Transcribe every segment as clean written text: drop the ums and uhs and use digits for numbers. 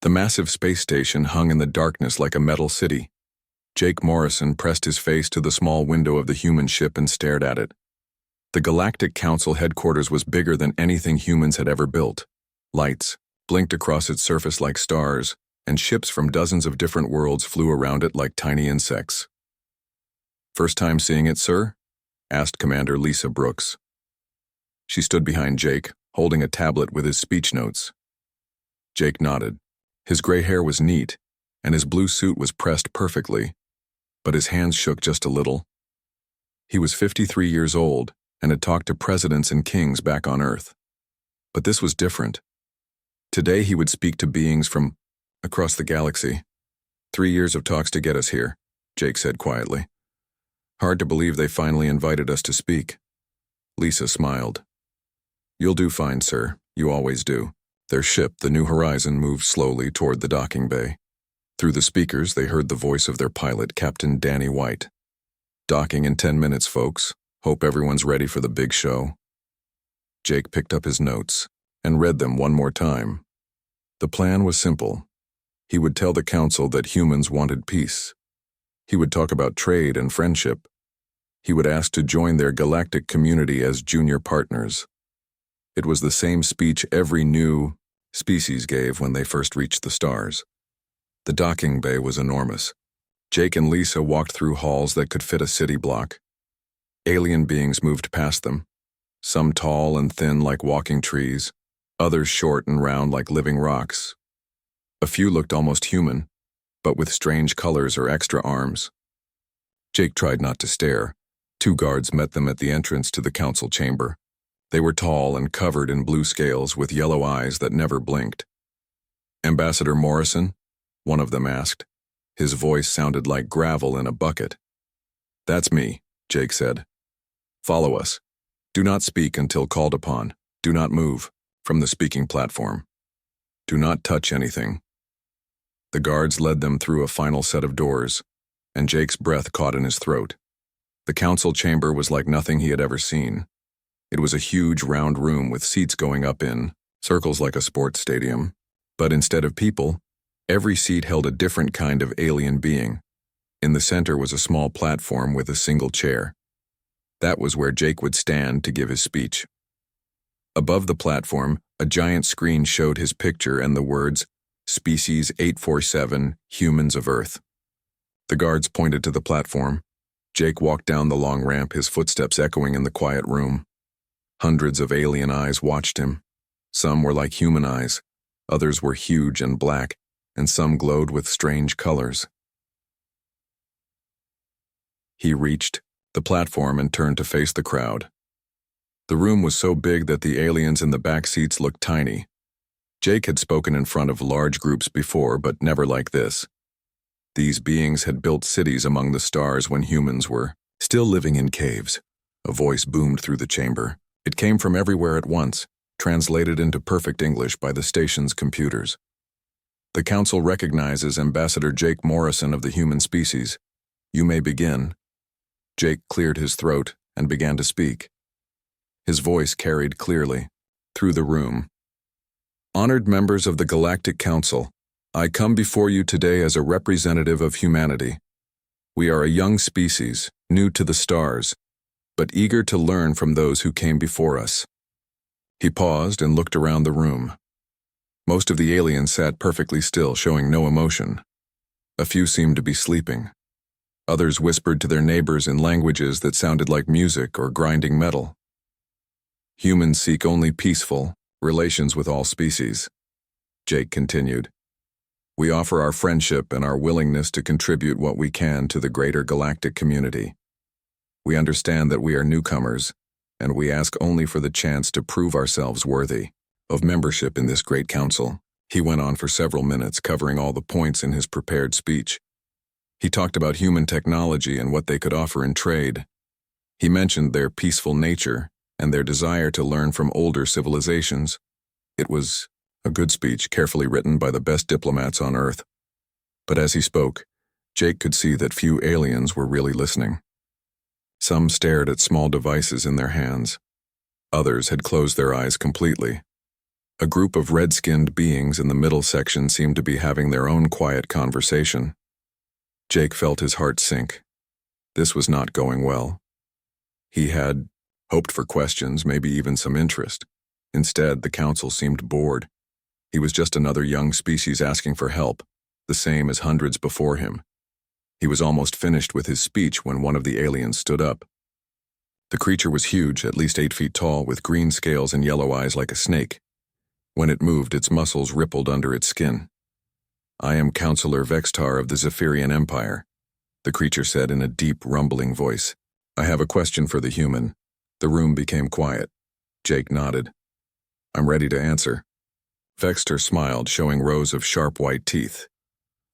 The massive space station hung in the darkness like a metal city. Jake Morrison pressed his face to the small window of the human ship and stared at it. The Galactic Council headquarters was bigger than anything humans had ever built. Lights blinked across its surface like stars, and ships from dozens of different worlds flew around it like tiny insects. "First time seeing it, sir?" asked Commander Lisa Brooks. She stood behind Jake, holding a tablet with his speech notes. Jake nodded. His gray hair was neat, and his blue suit was pressed perfectly, but his hands shook just a little. He was 53 years old and had talked to presidents and kings back on Earth. But this was different. Today he would speak to beings from across the galaxy. 3 years of talks to get us here, Jake said quietly. Hard to believe they finally invited us to speak. Lisa smiled. "You'll do fine, sir. You always do." Their ship, the New Horizon, moved slowly toward the docking bay. Through the speakers, they heard the voice of their pilot, Captain Danny White. "Docking in 10 minutes, folks. Hope everyone's ready for the big show." Jake picked up his notes and read them one more time. The plan was simple. He would tell the council that humans wanted peace. He would talk about trade and friendship. He would ask to join their galactic community as junior partners. It was the same speech every new species gave when they first reached the stars. The docking bay was enormous. Jake and Lisa walked through halls that could fit a city block. Alien beings moved past them, some tall and thin like walking trees, others short and round like living rocks. A few looked almost human, but with strange colors or extra arms. Jake tried not to stare. 2 guards met them at the entrance to the council chamber. They were tall and covered in blue scales with yellow eyes that never blinked. "Ambassador Morrison?" one of them asked. His voice sounded like gravel in a bucket. "That's me," Jake said. "Follow us. Do not speak until called upon. Do not move from the speaking platform. Do not touch anything." The guards led them through a final set of doors, and Jake's breath caught in his throat. The council chamber was like nothing he had ever seen. It was a huge round room with seats going up in circles like a sports stadium, but instead of people, every seat held a different kind of alien being. In the center was a small platform with a single chair. That was where Jake would stand to give his speech. Above the platform, a giant screen showed his picture and the words, "Species 847, Humans of Earth." The guards pointed to the platform. Jake walked down the long ramp, his footsteps echoing in the quiet room. Hundreds of alien eyes watched him. Some were like human eyes, others were huge and black, and some glowed with strange colors. He reached the platform and turned to face the crowd. The room was so big that the aliens in the back seats looked tiny. Jake had spoken in front of large groups before, but never like this. These beings had built cities among the stars when humans were still living in caves. A voice boomed through the chamber. It came from everywhere at once, translated into perfect English by the station's computers. "The council recognizes Ambassador Jake Morrison of the human species. You may begin." Jake cleared his throat and began to speak. His voice carried clearly through the room. "Honored members of the Galactic Council, I come before you today as a representative of humanity. We are a young species, new to the stars, but eager to learn from those who came before us." He paused and looked around the room. Most of the aliens sat perfectly still, showing no emotion. A few seemed to be sleeping. Others whispered to their neighbors in languages that sounded like music or grinding metal. "Humans seek only peaceful relations with all species," Jake continued. "We offer our friendship and our willingness to contribute what we can to the greater galactic community. We understand that we are newcomers, and we ask only for the chance to prove ourselves worthy of membership in this great council." He went on for several minutes, covering all the points in his prepared speech. He talked about human technology and what they could offer in trade. He mentioned their peaceful nature and their desire to learn from older civilizations. It was a good speech, carefully written by the best diplomats on Earth. But as he spoke, Jake could see that few aliens were really listening. Some stared at small devices in their hands. Others had closed their eyes completely. A group of red-skinned beings in the middle section seemed to be having their own quiet conversation. Jake felt his heart sink. This was not going well. He had hoped for questions, maybe even some interest. Instead, the council seemed bored. He was just another young species asking for help, the same as hundreds before him. He was almost finished with his speech when one of the aliens stood up. The creature was huge, at least 8 feet tall, with green scales and yellow eyes like a snake. When it moved, its muscles rippled under its skin. "I am Counselor Vextar of the Zephyrian Empire," the creature said in a deep, rumbling voice. "I have a question for the human." The room became quiet. Jake nodded. "I'm ready to answer." Vextar smiled, showing rows of sharp white teeth.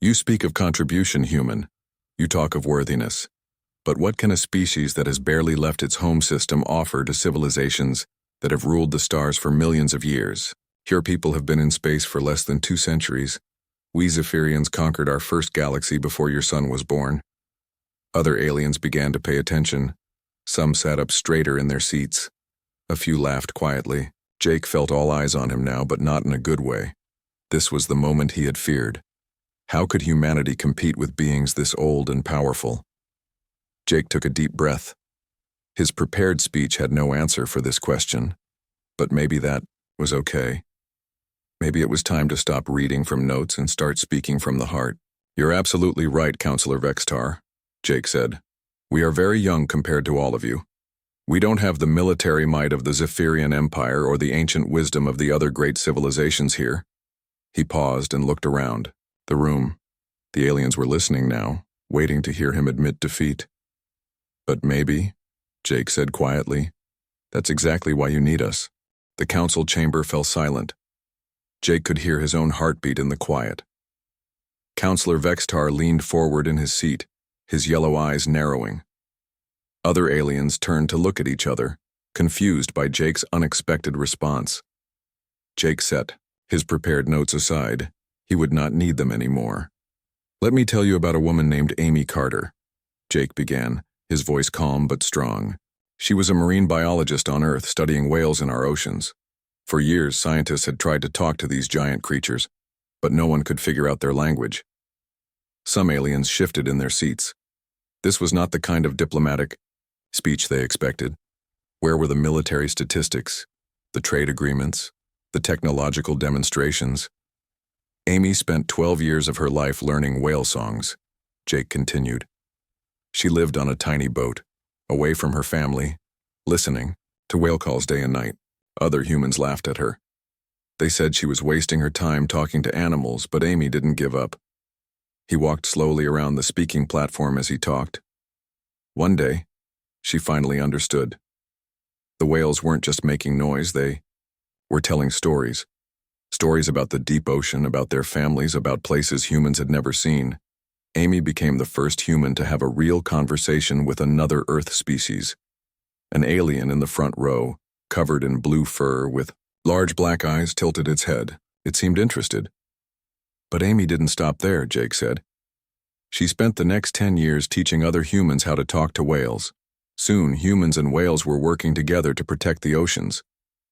"You speak of contribution, human. You talk of worthiness. But what can a species that has barely left its home system offer to civilizations that have ruled the stars for millions of years? Your people have been in space for less than 2 centuries. We Zephyrians conquered our first galaxy before your son was born." Other aliens began to pay attention. Some sat up straighter in their seats. A few laughed quietly. Jake felt all eyes on him now, but not in a good way. This was the moment he had feared. How could humanity compete with beings this old and powerful? Jake took a deep breath. His prepared speech had no answer for this question, but maybe that was okay. Maybe it was time to stop reading from notes and start speaking from the heart. "You're absolutely right, Counselor Vextar," Jake said. "We are very young compared to all of you. We don't have the military might of the Zephyrian Empire or the ancient wisdom of the other great civilizations here." He paused and looked around. The room. The aliens were listening now, waiting to hear him admit defeat. "But maybe," Jake said quietly, "that's exactly why you need us." The council chamber fell silent. Jake could hear his own heartbeat in the quiet. Counselor Vextar leaned forward in his seat, his yellow eyes narrowing. Other aliens turned to look at each other, confused by Jake's unexpected response. Jake set his prepared notes aside. He would not need them anymore. "Let me tell you about a woman named Amy Carter," Jake began, his voice calm but strong. "She was a marine biologist on Earth studying whales in our oceans. For years, scientists had tried to talk to these giant creatures, but no one could figure out their language." Some aliens shifted in their seats. This was not the kind of diplomatic speech they expected. Where were the military statistics, the trade agreements, the technological demonstrations? "Amy spent 12 years of her life learning whale songs," Jake continued. "She lived on a tiny boat, away from her family, listening to whale calls day and night. Other humans laughed at her. They said she was wasting her time talking to animals, but Amy didn't give up." He walked slowly around the speaking platform as he talked. One day, she finally understood. The whales weren't just making noise, they were telling stories. Stories about the deep ocean, about their families, about places humans had never seen. Amy became the first human to have a real conversation with another Earth species. An alien in the front row, covered in blue fur, with large black eyes, tilted its head. It seemed interested. "But Amy didn't stop there," Jake said. "She spent the next 10 years teaching other humans how to talk to whales. Soon, humans and whales were working together to protect the oceans.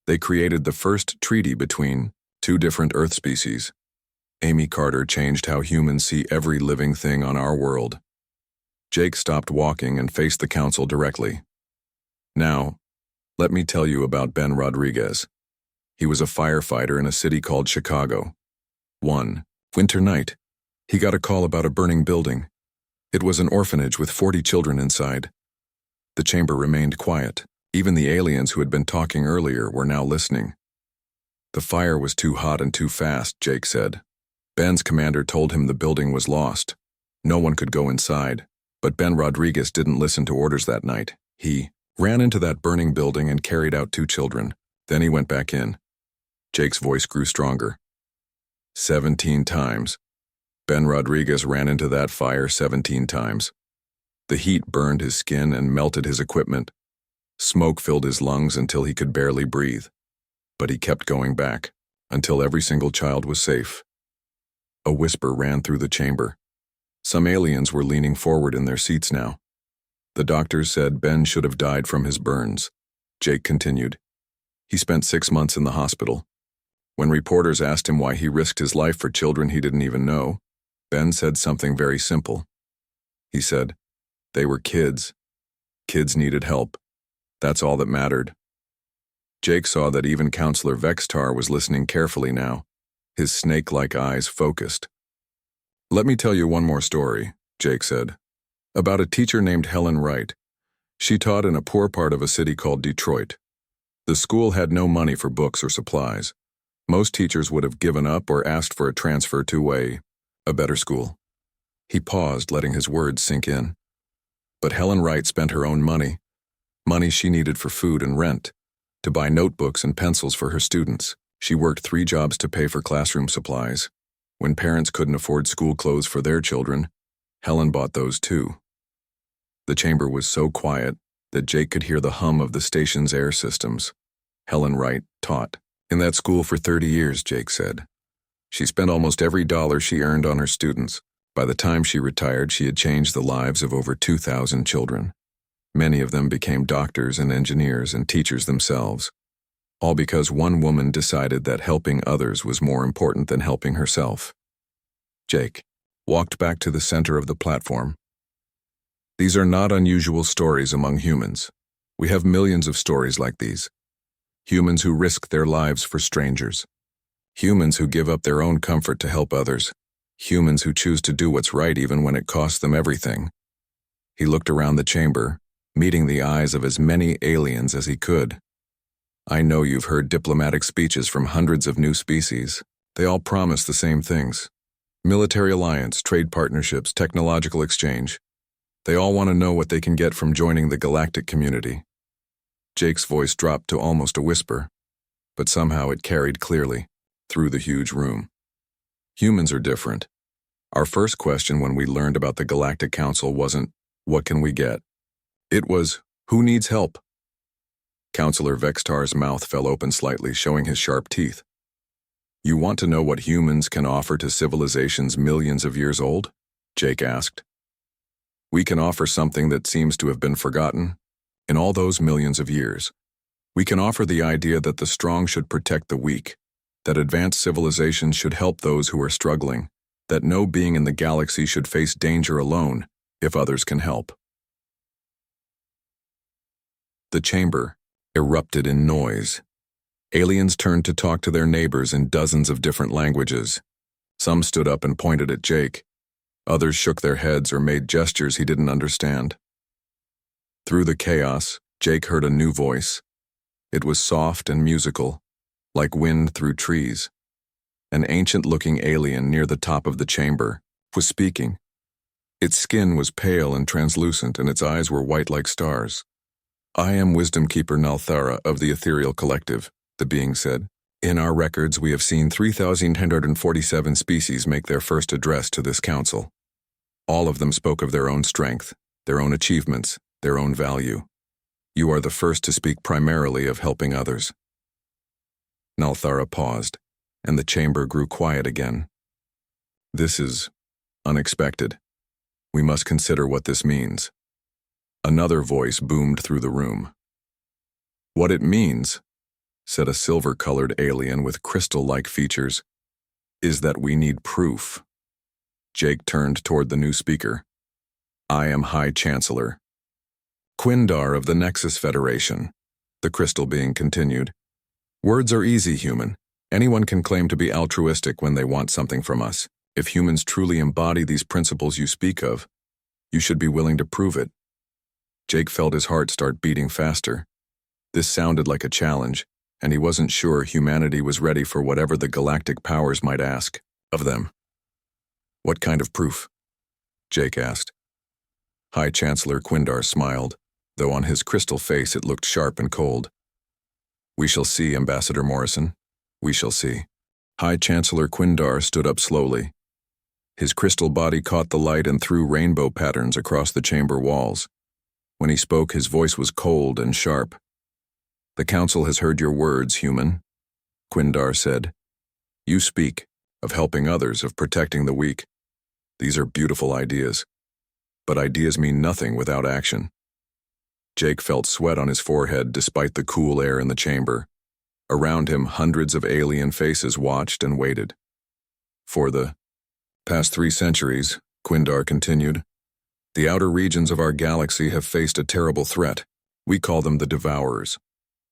They created the first treaty between 2 different Earth species. Amy Carter changed how humans see every living thing on our world." Jake stopped walking and faced the council directly. "Now, let me tell you about Ben Rodriguez. He was a firefighter in a city called Chicago. One winter night, he got a call about a burning building. It was an orphanage with 40 children inside." The chamber remained quiet. Even the aliens who had been talking earlier were now listening. "The fire was too hot and too fast," Jake said. "Ben's commander told him the building was lost. No one could go inside. But Ben Rodriguez didn't listen to orders that night. He ran into that burning building and carried out 2 children. Then he went back in." Jake's voice grew stronger. 17 times. Ben Rodriguez ran into that fire 17 times. The heat burned his skin and melted his equipment. Smoke filled his lungs until he could barely breathe. But he kept going back, until every single child was safe. A whisper ran through the chamber. Some aliens were leaning forward in their seats now. "The doctors said Ben should have died from his burns," Jake continued. "He spent 6 months in the hospital. When reporters asked him why he risked his life for children he didn't even know, Ben said something very simple. He said, "They were kids. Kids needed help. That's all that mattered." Jake saw that even Counselor Vextar was listening carefully now, his snake-like eyes focused. "Let me tell you one more story," Jake said, "about a teacher named Helen Wright. She taught in a poor part of a city called Detroit. The school had no money for books or supplies. Most teachers would have given up or asked for a transfer to a better school." He paused, letting his words sink in. But Helen Wright spent her own money she needed for food and rent, to buy notebooks and pencils for her students. She worked 3 jobs to pay for classroom supplies. When parents couldn't afford school clothes for their children, Helen bought those too. The chamber was so quiet that Jake could hear the hum of the station's air systems. Helen Wright taught in that school for 30 years, Jake said. She spent almost every dollar she earned on her students. By the time she retired, she had changed the lives of over 2,000 children. Many of them became doctors and engineers and teachers themselves, all because one woman decided that helping others was more important than helping herself. Jake walked back to the center of the platform. These are not unusual stories among humans. We have millions of stories like these. Humans who risk their lives for strangers. Humans who give up their own comfort to help others. Humans who choose to do what's right even when it costs them everything. He looked around the chamber, meeting the eyes of as many aliens as he could. "I know you've heard diplomatic speeches from hundreds of new species. They all promise the same things. Military alliance, trade partnerships, technological exchange. They all want to know what they can get from joining the galactic community." Jake's voice dropped to almost a whisper, but somehow it carried clearly through the huge room. Humans are different. Our first question when we learned about the Galactic Council wasn't, "What can we get?" It was, "Who needs help?" Counselor Vextar's mouth fell open slightly, showing his sharp teeth. "You want to know what humans can offer to civilizations millions of years old?" Jake asked. "We can offer something that seems to have been forgotten in all those millions of years. We can offer the idea that the strong should protect the weak, that advanced civilizations should help those who are struggling, that no being in the galaxy should face danger alone if others can help." The chamber erupted in noise. Aliens turned to talk to their neighbors in dozens of different languages. Some stood up and pointed at Jake. Others shook their heads or made gestures he didn't understand. Through the chaos, Jake heard a new voice. It was soft and musical, like wind through trees. An ancient-looking alien near the top of the chamber was speaking. Its skin was pale and translucent, and its eyes were white like stars. "I am Wisdom Keeper Nalthara of the Ethereal Collective," the being said. "In our records, we have seen 3,147 species make their first address to this council. All of them spoke of their own strength, their own achievements, their own value. You are the first to speak primarily of helping others." Nalthara paused, and the chamber grew quiet again. "This is unexpected. We must consider what this means." Another voice boomed through the room. "What it means," said a silver-colored alien with crystal-like features, "is that we need proof." Jake turned toward the new speaker. "I am High Chancellor Quindar of the Nexus Federation," the crystal being continued. "Words are easy, human. Anyone can claim to be altruistic when they want something from us. If humans truly embody these principles you speak of, you should be willing to prove it." Jake felt his heart start beating faster. This sounded like a challenge, and he wasn't sure humanity was ready for whatever the galactic powers might ask of them. "What kind of proof?" Jake asked. High Chancellor Quindar smiled, though on his crystal face it looked sharp and cold. "We shall see, Ambassador Morrison. We shall see." High Chancellor Quindar stood up slowly. His crystal body caught the light and threw rainbow patterns across the chamber walls. When he spoke, his voice was cold and sharp. "The Council has heard your words, human," Quindar said. "You speak of helping others, of protecting the weak. These are beautiful ideas. But ideas mean nothing without action." Jake felt sweat on his forehead despite the cool air in the chamber. Around him, hundreds of alien faces watched and waited. For the past 3 centuries, Quindar continued, the outer regions of our galaxy have faced a terrible threat. We call them the Devourers.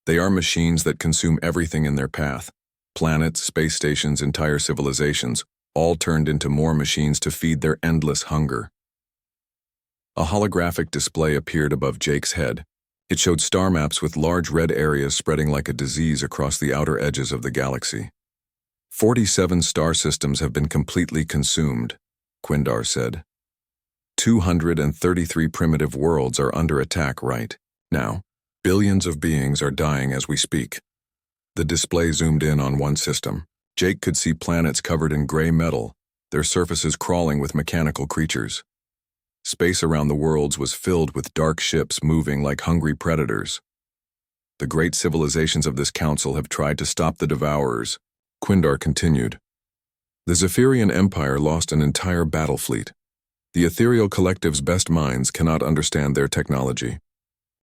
They are machines that consume everything in their path. Planets, space stations, entire civilizations, all turned into more machines to feed their endless hunger. A holographic display appeared above Jake's head. It showed star maps with large red areas spreading like a disease across the outer edges of the galaxy. 47 star systems have been completely consumed, Quindar said. 233 primitive worlds are under attack right now. Billions of beings are dying as we speak. The display zoomed in on one system. Jake could see planets covered in gray metal, their surfaces crawling with mechanical creatures. Space around the worlds was filled with dark ships moving like hungry predators. The great civilizations of this council have tried to stop the Devourers, Quindar continued. The Zephyrian Empire lost an entire battle fleet. The ethereal collective's best minds cannot understand their technology.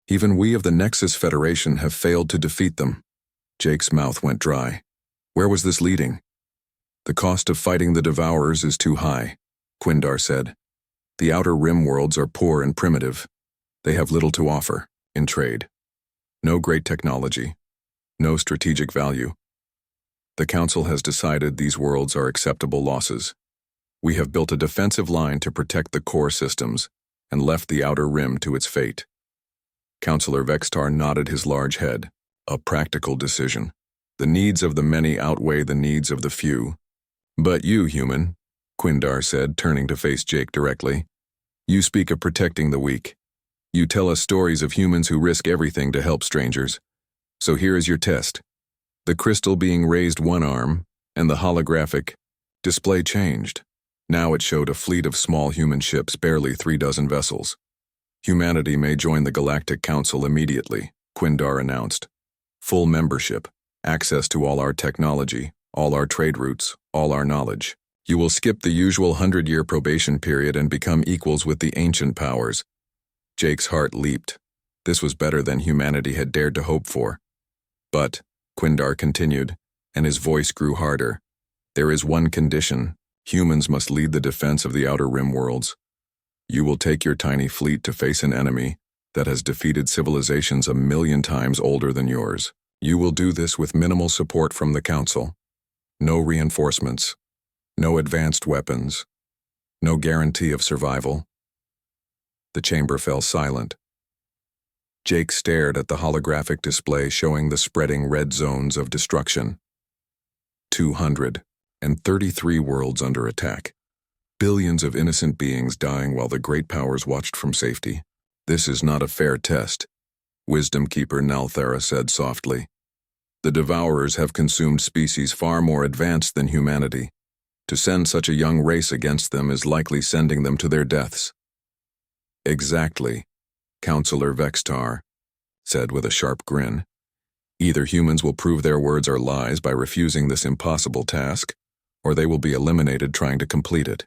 Even we of the Nexus Federation have failed to defeat them. Jake's mouth went dry. Where was this leading? The cost of fighting the Devourers is too high, Quindar said. The outer rim worlds are poor and primitive. They have little to offer, in trade. No great technology. No strategic value. The Council has decided these worlds are acceptable losses. We have built a defensive line to protect the core systems and left the outer rim to its fate. Councillor Vextar nodded his large head. A practical decision. The needs of the many outweigh the needs of the few. But you, human, Quindar said, turning to face Jake directly. You speak of protecting the weak. You tell us stories of humans who risk everything to help strangers. So here is your test. The crystal being raised one arm, and the holographic display changed. Now it showed a fleet of small human ships, barely 36 vessels. Humanity may join the Galactic Council immediately, Quindar announced. Full membership, access to all our technology, all our trade routes, all our knowledge. You will skip the usual 100-year probation period and become equals with the ancient powers. Jake's heart leaped. This was better than humanity had dared to hope for. But, Quindar continued, and his voice grew harder, there is one condition. Humans must lead the defense of the Outer Rim worlds. You will take your tiny fleet to face an enemy that has defeated civilizations 1,000,000 times older than yours. You will do this with minimal support from the Council. No reinforcements. No advanced weapons. No guarantee of survival. The chamber fell silent. Jake stared at the holographic display showing the spreading red zones of destruction. 233 worlds under attack. Billions of innocent beings dying while the great powers watched from safety. This is not a fair test, Wisdom Keeper Nalthara said softly. The Devourers have consumed species far more advanced than humanity. To send such a young race against them is likely sending them to their deaths. Exactly, Councillor Vextar said with a sharp grin. Either humans will prove their words are lies by refusing this impossible task, or they will be eliminated trying to complete it.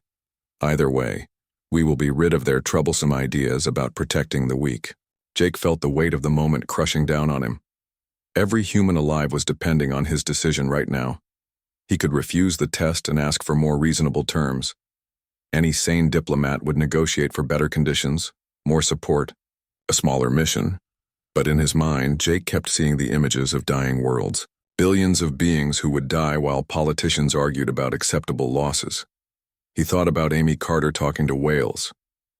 Either way, we will be rid of their troublesome ideas about protecting the weak. Jake felt the weight of the moment crushing down on him. Every human alive was depending on his decision right now. He could refuse the test and ask for more reasonable terms. Any sane diplomat would negotiate for better conditions, more support, a smaller mission. But in his mind, Jake kept seeing the images of dying worlds. Billions of beings who would die while politicians argued about acceptable losses. He thought about Amy Carter talking to whales,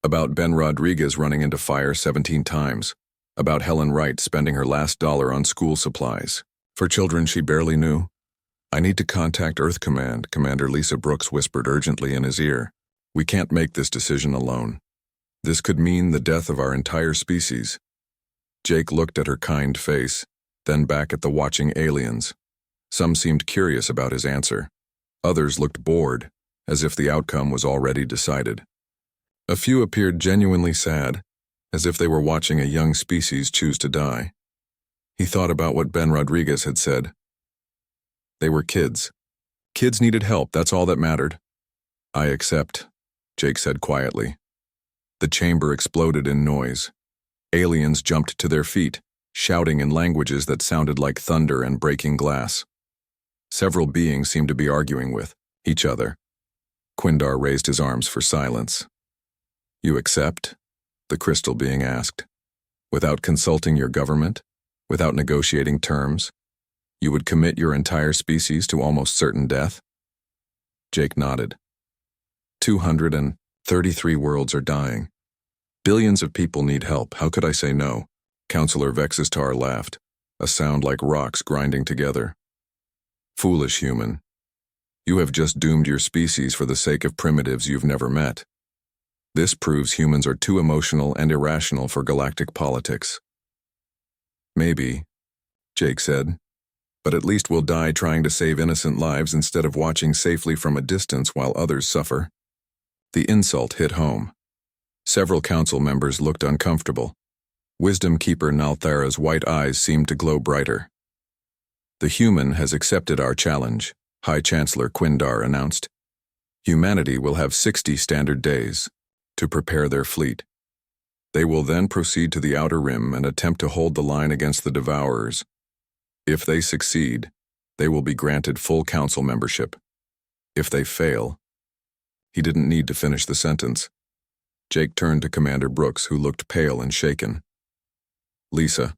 about Ben Rodriguez running into fire 17 times, about Helen Wright spending her last dollar on school supplies for children she barely knew. I need to contact Earth Command, Commander Lisa Brooks whispered urgently in his ear. We can't make this decision alone. This could mean the death of our entire species. Jake looked at her kind face, then back at the watching aliens. Some seemed curious about his answer. Others looked bored, as if the outcome was already decided. A few appeared genuinely sad, as if they were watching a young species choose to die. He thought about what Ben Rodriguez had said. They were kids. Kids needed help, that's all that mattered. I accept, Jake said quietly. The chamber exploded in noise. Aliens jumped to their feet, shouting in languages that sounded like thunder and breaking glass. Several beings seemed to be arguing with each other. Quindar raised his arms for silence. "You accept?" the crystal being asked. "Without consulting your government? Without negotiating terms? You would commit your entire species to almost certain death?" Jake nodded. 233 worlds are dying. Billions of people need help. How could I say no? Counselor Vexistar laughed, a sound like rocks grinding together. "Foolish human. You have just doomed your species for the sake of primitives you've never met. This proves humans are too emotional and irrational for galactic politics." "Maybe," Jake said, "but at least we'll die trying to save innocent lives instead of watching safely from a distance while others suffer." The insult hit home. Several council members looked uncomfortable. Wisdom Keeper Nalthara's white eyes seemed to glow brighter. "The human has accepted our challenge," High Chancellor Quindar announced. "Humanity will have 60 standard days to prepare their fleet. They will then proceed to the Outer Rim and attempt to hold the line against the Devourers. If they succeed, they will be granted full council membership. If they fail..." He didn't need to finish the sentence. Jake turned to Commander Brooks, who looked pale and shaken. "Lisa,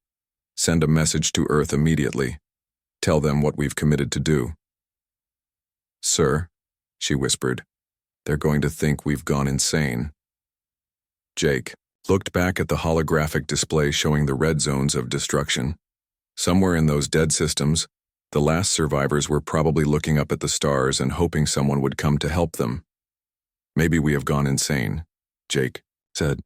send a message to Earth immediately. Tell them what we've committed to do." "Sir," she whispered, "they're going to think we've gone insane." Jake looked back at the holographic display showing the red zones of destruction. Somewhere in those dead systems, the last survivors were probably looking up at the stars and hoping someone would come to help them. "Maybe we have gone insane," Jake said.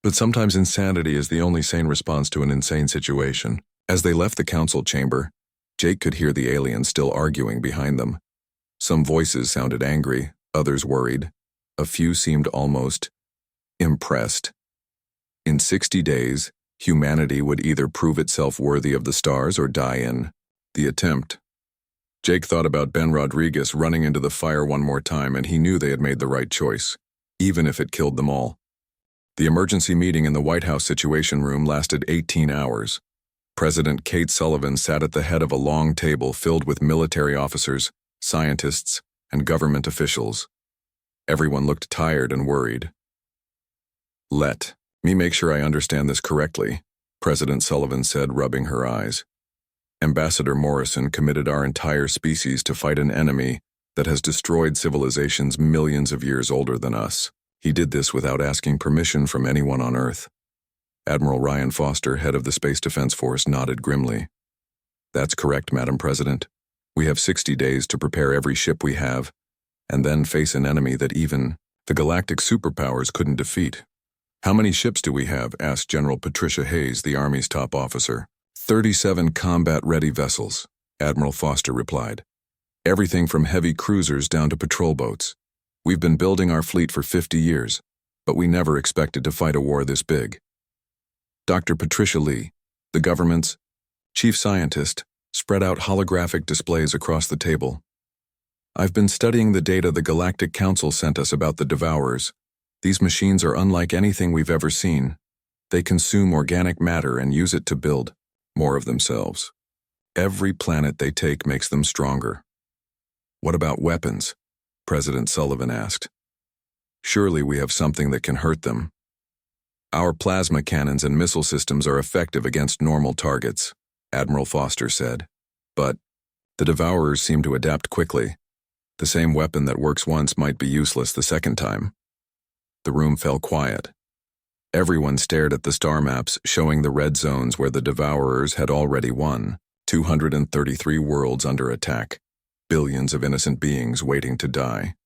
"But sometimes insanity is the only sane response to an insane situation." As they left the council chamber, Jake could hear the aliens still arguing behind them. Some voices sounded angry, others worried. A few seemed almost impressed. In 60 days, humanity would either prove itself worthy of the stars or die in the attempt. Jake thought about Ben Rodriguez running into the fire one more time, and he knew they had made the right choice, even if it killed them all. The emergency meeting in the White House Situation Room lasted 18 hours. President Kate Sullivan sat at the head of a long table filled with military officers, scientists, and government officials. Everyone looked tired and worried. "Let me make sure I understand this correctly," President Sullivan said, rubbing her eyes. "Ambassador Morrison committed our entire species to fight an enemy that has destroyed civilizations millions of years older than us. He did this without asking permission from anyone on Earth." Admiral Ryan Foster, head of the Space Defense Force, nodded grimly. "That's correct, Madam President. We have 60 days to prepare every ship we have, and then face an enemy that even the galactic superpowers couldn't defeat." "How many ships do we have?" asked General Patricia Hayes, the Army's top officer. 37 combat-ready vessels," Admiral Foster replied. "Everything from heavy cruisers down to patrol boats. We've been building our fleet for 50 years, but we never expected to fight a war this big." Dr. Patricia Lee, the government's chief scientist, spread out holographic displays across the table. "I've been studying the data the Galactic Council sent us about the Devourers. These machines are unlike anything we've ever seen. They consume organic matter and use it to build more of themselves. Every planet they take makes them stronger." "What about weapons?" President Sullivan asked. "Surely we have something that can hurt them." "Our plasma cannons and missile systems are effective against normal targets," Admiral Foster said. "But the Devourers seem to adapt quickly. The same weapon that works once might be useless the second time." The room fell quiet. Everyone stared at the star maps showing the red zones where the Devourers had already won. 233 worlds under attack. Billions of innocent beings waiting to die.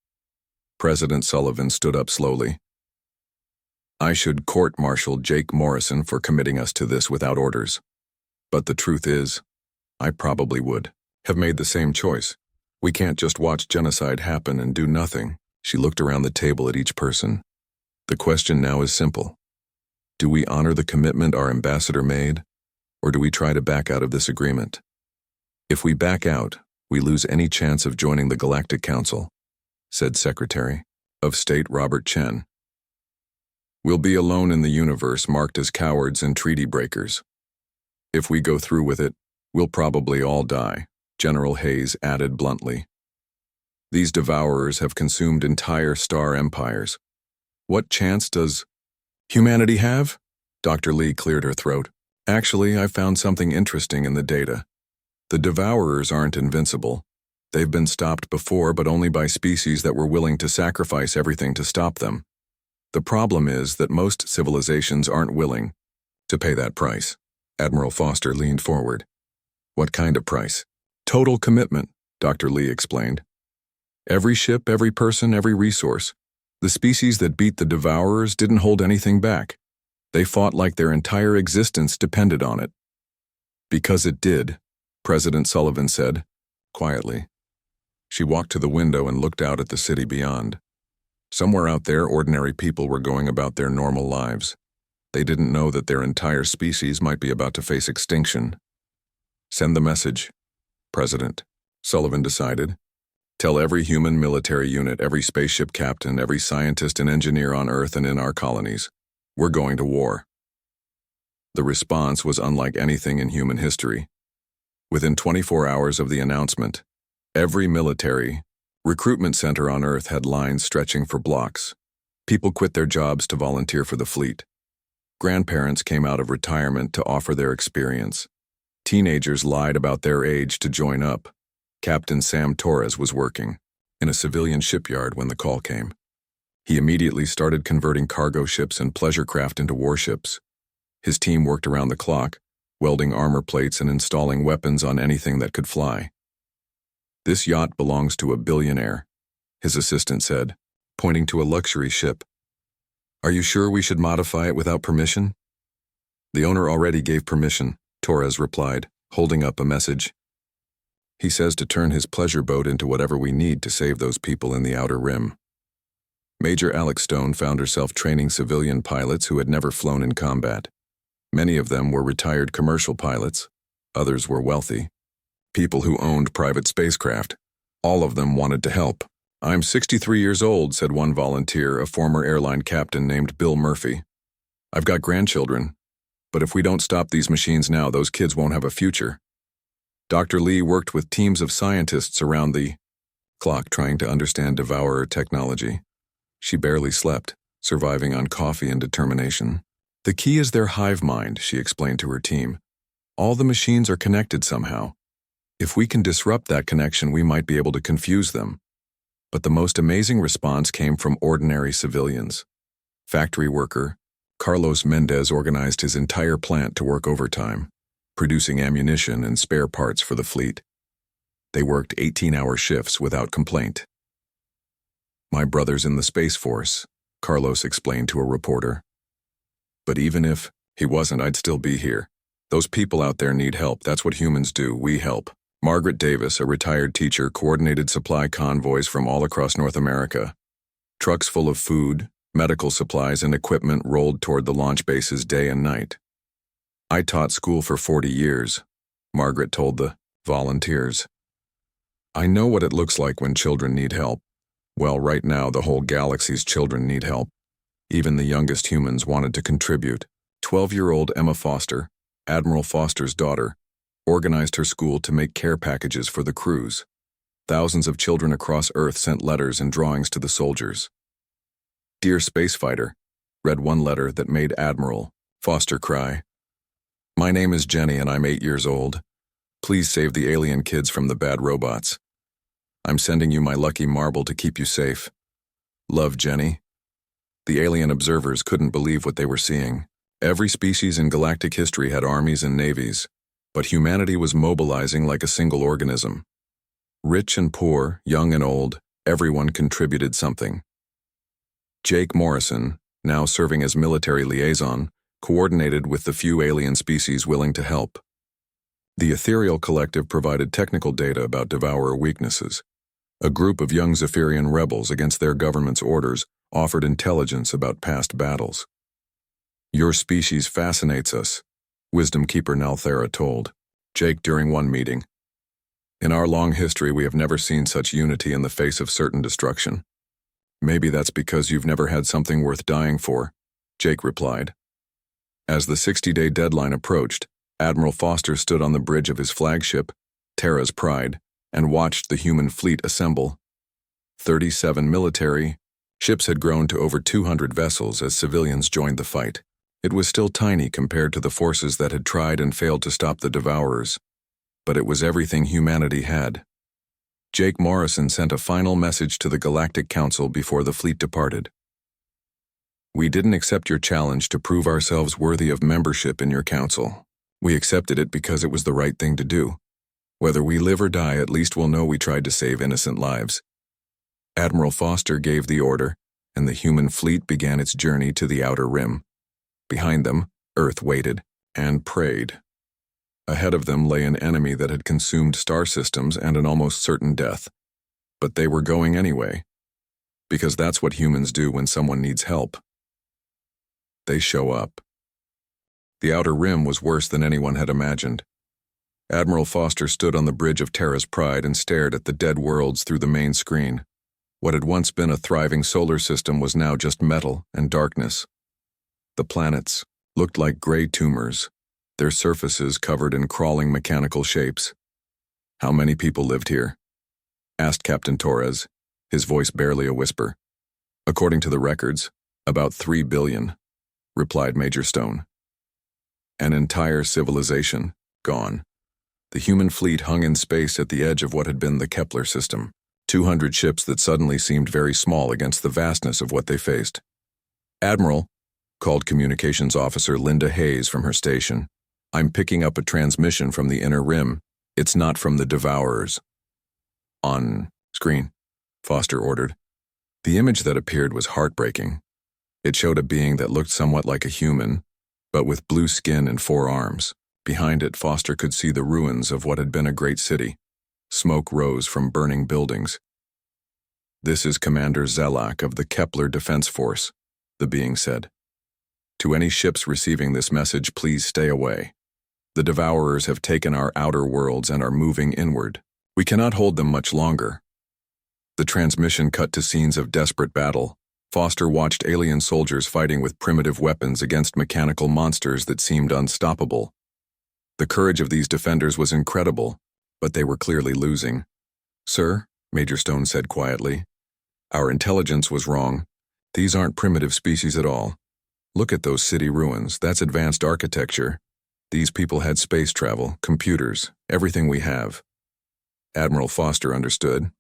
President Sullivan stood up slowly. "I should court-martial Jake Morrison for committing us to this without orders. But the truth is, I probably would have made the same choice. We can't just watch genocide happen and do nothing." She looked around the table at each person. "The question now is simple. Do we honor the commitment our ambassador made, or do we try to back out of this agreement? If we back out, we lose any chance of joining the Galactic Council," said Secretary of State Robert Chen. "We'll be alone in the universe, marked as cowards and treaty breakers. If we go through with it, we'll probably all die, General Hayes added bluntly. These devourers have consumed entire star empires. What chance does humanity have? Dr. Lee cleared her throat. Actually, I found something interesting in the data. The devourers aren't invincible. They've been stopped before, but only by species that were willing to sacrifice everything to stop them. The problem is that most civilizations aren't willing to pay that price. Admiral Foster leaned forward. What kind of price? Total commitment, Dr. Lee explained. Every ship, every person, every resource. The species that beat the devourers didn't hold anything back. They fought like their entire existence depended on it. Because it did, President Sullivan said, quietly. She walked to the window and looked out at the city beyond. Somewhere out there, ordinary people were going about their normal lives. They didn't know that their entire species might be about to face extinction. Send the message, President, Sullivan decided. Tell every human military unit, every spaceship captain, every scientist and engineer on Earth and in our colonies. We're going to war. The response was unlike anything in human history. Within 24 hours of the announcement, every military recruitment center on Earth had lines stretching for blocks. People quit their jobs to volunteer for the fleet. Grandparents came out of retirement to offer their experience. Teenagers lied about their age to join up. Captain Sam Torres was working in a civilian shipyard when the call came. He immediately started converting cargo ships and pleasure craft into warships. His team worked around the clock, welding armor plates and installing weapons on anything that could fly. This yacht belongs to a billionaire, his assistant said, pointing to a luxury ship. Are you sure we should modify it without permission? The owner already gave permission, Torres replied, holding up a message. He says to turn his pleasure boat into whatever we need to save those people in the outer rim. Major Alex Stone found herself training civilian pilots who had never flown in combat. Many of them were retired commercial pilots. Others were wealthy. People who owned private spacecraft. All of them wanted to help. I'm 63 years old, said one volunteer, a former airline captain named Bill Murphy. I've got grandchildren, but if we don't stop these machines now, those kids won't have a future. Dr. Lee worked with teams of scientists around the clock trying to understand devourer technology. She barely slept, surviving on coffee and determination. The key is their hive mind, she explained to her team. All the machines are connected somehow. If we can disrupt that connection, we might be able to confuse them. But the most amazing response came from ordinary civilians. Factory worker Carlos Mendez organized his entire plant to work overtime, producing ammunition and spare parts for the fleet. They worked 18-hour shifts without complaint. My brother's in the Space Force, Carlos explained to a reporter. But even if he wasn't, I'd still be here. Those people out there need help. That's what humans do. We help. Margaret Davis, a retired teacher, coordinated supply convoys from all across North America. Trucks full of food, medical supplies, and equipment rolled toward the launch bases day and night. I taught school for 40 years, Margaret told the volunteers. I know what it looks like when children need help. Well, right now, the whole galaxy's children need help. Even the youngest humans wanted to contribute. 12-year-old Emma Foster, Admiral Foster's daughter, organized her school to make care packages for the crews. Thousands of children across Earth sent letters and drawings to the soldiers. Dear Spacefighter, read one letter that made Admiral Foster cry. My name is Jenny and I'm 8 years old. Please save the alien kids from the bad robots. I'm sending you my lucky marble to keep you safe. Love, Jenny. The alien observers couldn't believe what they were seeing. Every species in galactic history had armies and navies, but humanity was mobilizing like a single organism. Rich and poor, young and old, everyone contributed something. Jake Morrison, now serving as military liaison, coordinated with the few alien species willing to help. The Ethereal Collective provided technical data about devourer weaknesses. A group of young Zephyrian rebels against their government's orders offered intelligence about past battles. Your species fascinates us, Wisdom Keeper Nalthera told Jake during one meeting. In our long history, we have never seen such unity in the face of certain destruction. Maybe that's because you've never had something worth dying for, Jake replied. As the 60-day deadline approached, Admiral Foster stood on the bridge of his flagship, Terra's Pride, and watched the human fleet assemble. 37 military ships had grown to over 200 vessels as civilians joined the fight. It was still tiny compared to the forces that had tried and failed to stop the Devourers, but it was everything humanity had. Jake Morrison sent a final message to the Galactic Council before the fleet departed. "We didn't accept your challenge to prove ourselves worthy of membership in your council. We accepted it because it was the right thing to do. Whether we live or die, at least we'll know we tried to save innocent lives." Admiral Foster gave the order, and the human fleet began its journey to the outer rim. Behind them, Earth waited and prayed. Ahead of them lay an enemy that had consumed star systems and an almost certain death. But they were going anyway, because that's what humans do when someone needs help. They show up. The outer rim was worse than anyone had imagined. Admiral Foster stood on the bridge of Terra's Pride and stared at the dead worlds through the main screen. What had once been a thriving solar system was now just metal and darkness. The planets looked like gray tumors, their surfaces covered in crawling mechanical shapes. "How many people lived here?" asked Captain Torres, his voice barely a whisper. "According to the records, about 3 billion, replied Major Stone. An entire civilization gone. The human fleet hung in space at the edge of what had been the Kepler system. 200 ships that suddenly seemed very small against the vastness of what they faced. "Admiral," called Communications Officer Linda Hayes from her station, "I'm picking up a transmission from the inner rim. It's not from the Devourers." "On screen," Foster ordered. The image that appeared was heartbreaking. It showed a being that looked somewhat like a human, but with blue skin and 4 arms. Behind it, Foster could see the ruins of what had been a great city. Smoke rose from burning buildings. "This is Commander Zelak of the Kepler Defense Force," the being said. "To any ships receiving this message, please stay away. The Devourers have taken our outer worlds and are moving inward. We cannot hold them much longer." The transmission cut to scenes of desperate battle. Foster watched alien soldiers fighting with primitive weapons against mechanical monsters that seemed unstoppable. The courage of these defenders was incredible, but they were clearly losing. "Sir," Major Stone said quietly, "our intelligence was wrong. These aren't primitive species at all. Look at those city ruins. That's advanced architecture. These people had space travel, computers, everything we have." Admiral Foster understood.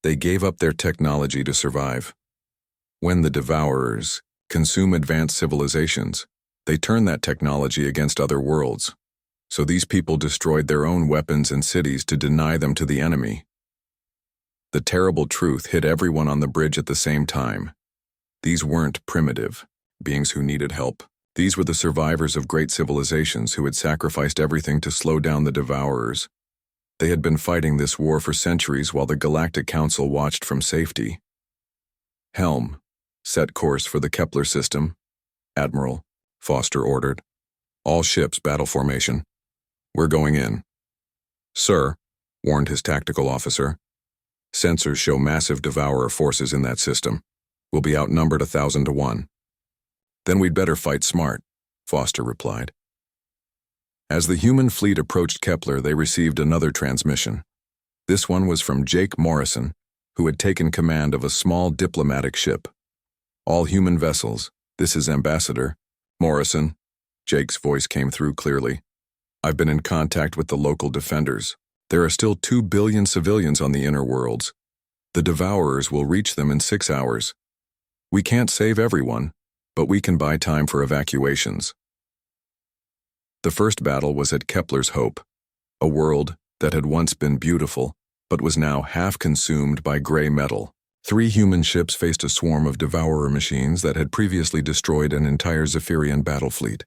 They gave up their technology to survive. When the Devourers consume advanced civilizations, they turn that technology against other worlds. So these people destroyed their own weapons and cities to deny them to the enemy. The terrible truth hit everyone on the bridge at the same time. These weren't primitive beings who needed help. These were the survivors of great civilizations who had sacrificed everything to slow down the Devourers. They had been fighting this war for centuries while the Galactic Council watched from safety. "Helm, set course for the Kepler system," Admiral Foster ordered. "All ships battle formation. We're going in." "Sir," warned his tactical officer, "sensors show massive Devourer forces in that system. We'll be outnumbered 1,000 to 1. "Then we'd better fight smart," Foster replied. As the human fleet approached Kepler, they received another transmission. This one was from Jake Morrison, who had taken command of a small diplomatic ship. "All human vessels, this is Ambassador Morrison." Jake's voice came through clearly. "I've been in contact with the local defenders. There are still 2 billion civilians on the inner worlds. The Devourers will reach them in 6 hours. We can't save everyone, but we can buy time for evacuations." The first battle was at Kepler's Hope, a world that had once been beautiful, but was now half consumed by gray metal. 3 human ships faced a swarm of Devourer machines that had previously destroyed an entire Zephyrian battle fleet.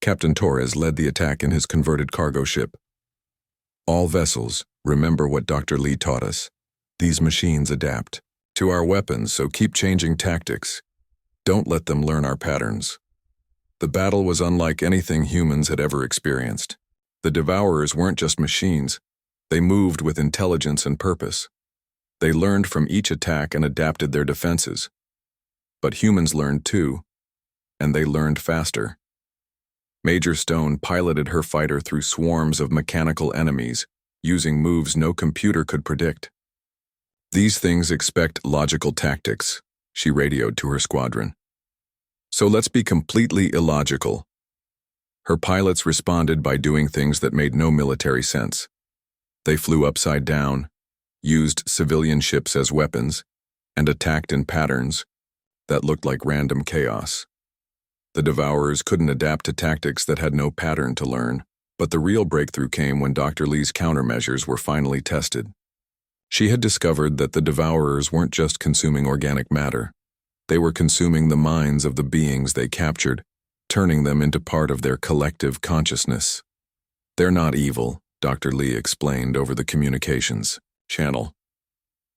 Captain Torres led the attack in his converted cargo ship. "All vessels, remember what Dr. Lee taught us. These machines adapt to our weapons, so keep changing tactics. Don't let them learn our patterns." The battle was unlike anything humans had ever experienced. The Devourers weren't just machines. They moved with intelligence and purpose. They learned from each attack and adapted their defenses. But humans learned too, and they learned faster. Major Stone piloted her fighter through swarms of mechanical enemies, using moves no computer could predict. "These things expect logical tactics," she radioed to her squadron. "So let's be completely illogical." Her pilots responded by doing things that made no military sense. They flew upside down, used civilian ships as weapons, and attacked in patterns that looked like random chaos. The Devourers couldn't adapt to tactics that had no pattern to learn, but the real breakthrough came when Dr. Lee's countermeasures were finally tested. She had discovered that the Devourers weren't just consuming organic matter. They were consuming the minds of the beings they captured, turning them into part of their collective consciousness. "They're not evil," Dr. Lee explained over the communications channel.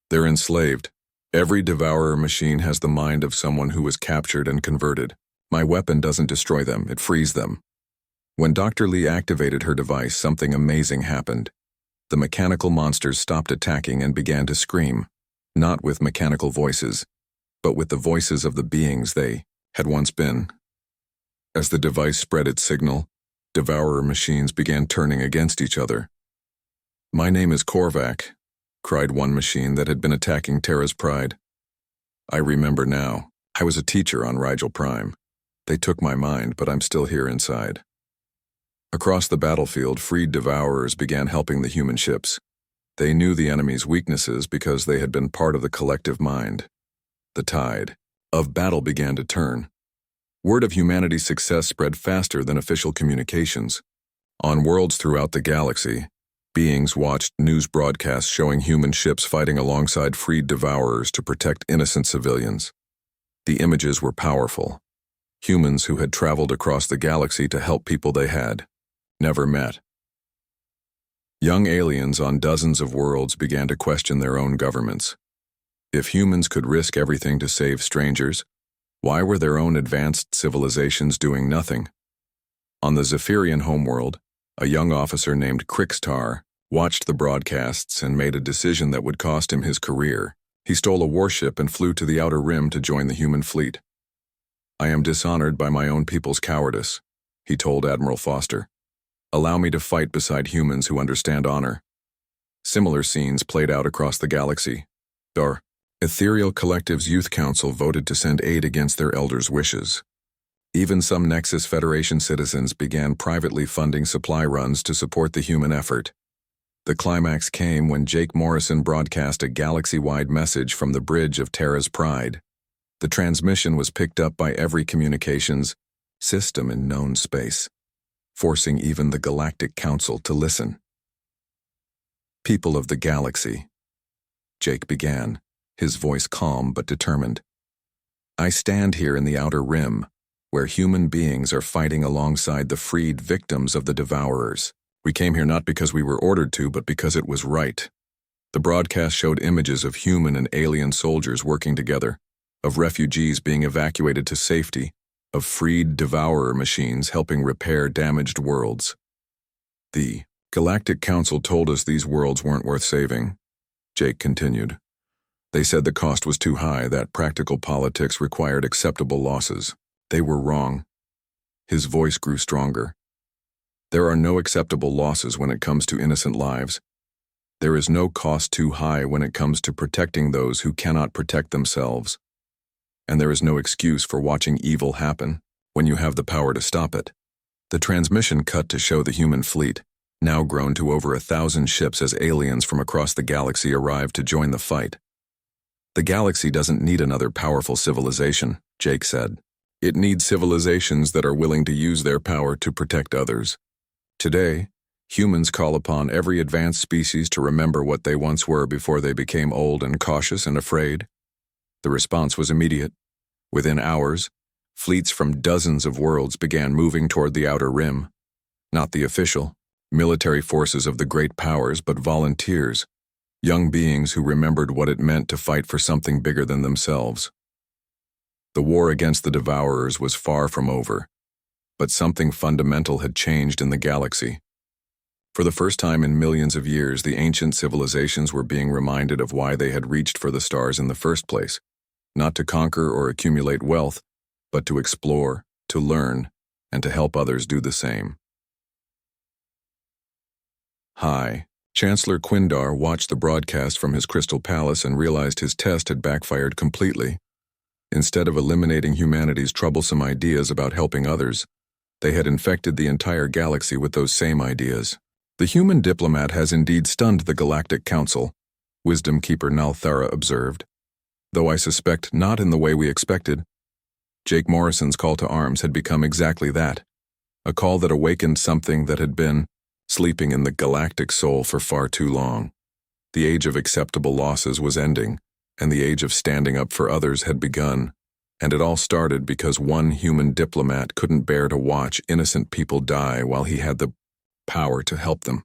"They're enslaved. Every Devourer machine has the mind of someone who was captured and converted. My weapon doesn't destroy them, it frees them." When Dr. Lee activated her device, something amazing happened. The mechanical monsters stopped attacking and began to scream, not with mechanical voices, but with the voices of the beings they had once been. As the device spread its signal, Devourer machines began turning against each other. "My name is Korvac," cried one machine that had been attacking Terra's Pride. "I remember now. I was a teacher on Rigel Prime. They took my mind, but I'm still here inside." Across the battlefield, freed Devourers began helping the human ships. They knew the enemy's weaknesses because they had been part of the collective mind. The tide of battle began to turn. Word of humanity's success spread faster than official communications. On worlds throughout the galaxy, beings watched news broadcasts showing human ships fighting alongside freed Devourers to protect innocent civilians. The images were powerful. Humans who had traveled across the galaxy to help people they had never met. Young aliens on dozens of worlds began to question their own governments. If humans could risk everything to save strangers, why were their own advanced civilizations doing nothing? On the Zephyrian homeworld, a young officer named Krixtar watched the broadcasts and made a decision that would cost him his career. He stole a warship and flew to the Outer Rim to join the human fleet. "I am dishonored by my own people's cowardice," he told Admiral Foster. "Allow me to fight beside humans who understand honor." Similar scenes played out across the galaxy. Our ethereal collective's youth council voted to send aid against their elders' wishes. Even some Nexus Federation citizens began privately funding supply runs to support the human effort. The climax came when Jake Morrison broadcast a galaxy-wide message from the bridge of Terra's Pride. The transmission was picked up by every communications system in known space, forcing even the Galactic Council to listen. "People of the galaxy," Jake began, his voice calm but determined. "I stand here in the Outer Rim, where human beings are fighting alongside the freed victims of the Devourers. We came here not because we were ordered to, but because it was right." The broadcast showed images of human and alien soldiers working together, of refugees being evacuated to safety, of freed Devourer machines helping repair damaged worlds. "The Galactic Council told us these worlds weren't worth saving," Jake continued. "They said the cost was too high, that practical politics required acceptable losses. They were wrong." His voice grew stronger. "There are no acceptable losses when it comes to innocent lives. There is no cost too high when it comes to protecting those who cannot protect themselves. And there is no excuse for watching evil happen when you have the power to stop it." The transmission cut to show the human fleet, now grown to over 1,000 ships as aliens from across the galaxy arrived to join the fight. "The galaxy doesn't need another powerful civilization," Jake said. "It needs civilizations that are willing to use their power to protect others. Today, humans call upon every advanced species to remember what they once were before they became old and cautious and afraid." The response was immediate. Within hours, fleets from dozens of worlds began moving toward the Outer Rim. Not the official, military forces of the great powers, but volunteers, young beings who remembered what it meant to fight for something bigger than themselves. The war against the Devourers was far from over, but something fundamental had changed in the galaxy. For the first time in millions of years, the ancient civilizations were being reminded of why they had reached for the stars in the first place. Not to conquer or accumulate wealth, but to explore, to learn, and to help others do the same. Hi. Chancellor Quindar watched the broadcast from his crystal palace and realized his test had backfired completely. Instead of eliminating humanity's troublesome ideas about helping others, they had infected the entire galaxy with those same ideas. The human diplomat has indeed stunned the Galactic Council, Wisdom Keeper Nalthara observed. Though I suspect not in the way we expected. Jake Morrison's call to arms had become exactly that, a call that awakened something that had been sleeping in the galactic soul for far too long. The age of acceptable losses was ending, and the age of standing up for others had begun, and it all started because one human diplomat couldn't bear to watch innocent people die while he had the power to help them.